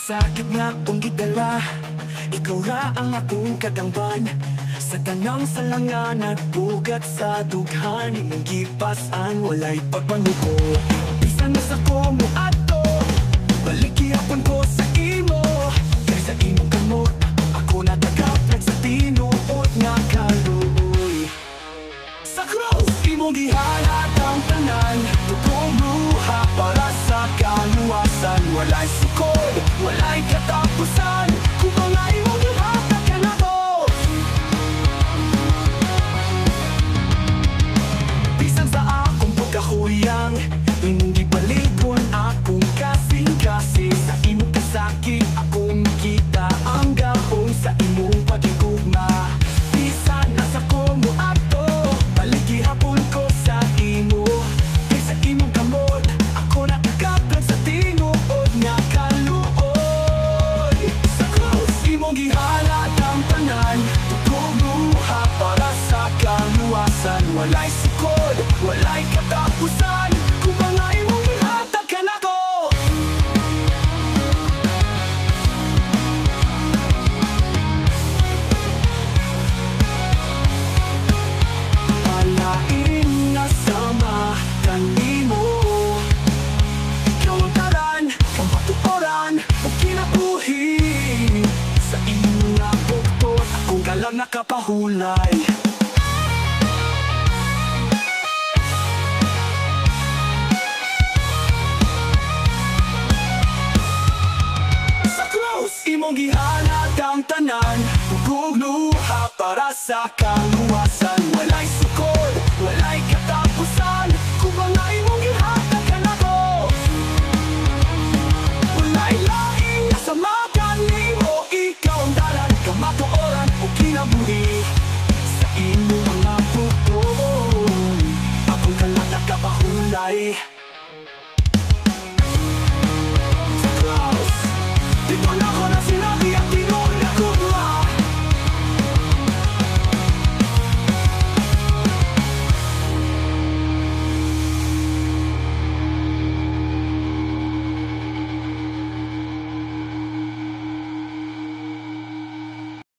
Sakit nga kung gidala, ikaw ra ang akong kadangban. Sa tanang salangan at bugat sa dughan, imong gipasan, walay pagpanuko. Bisan na sa ko mo ato, balik gihapon ko sa imo. Kay sa imong kamot, ako na tagaplag sa tinuod nga kaluoy. Sa cross, imong gihalat ang tanan, totoong luha para sa kaluwasan. Walay sukod, walay katapusan, kung mga imong ihatag ka na to. Bisan sa akong pagkahuyang, imong gibalikon akong kasing-kasing. Sa imong kasakit, akong kita ang gahong sa imong pagigugma. Bisan na sa ko mo ato, balik gihapon ko sa imo. Kay sa imong kamot, ako na tagaplag sa tinuod nga kaluoy. Sa cross, imong gihalat ang tanan, totoong luha para sa kaluwasan. Walay sukod, walay katapusan, kung mga imong ihatag ka na ko. Palain nga sama kanimo, ikaw ang taran, ang patuoran, o kinabuhi. Sa iyong nga buktot, akong galang nakapahulay. Sa cross, imong gihalat ang tanan, tugog luha para sa kaluwasan.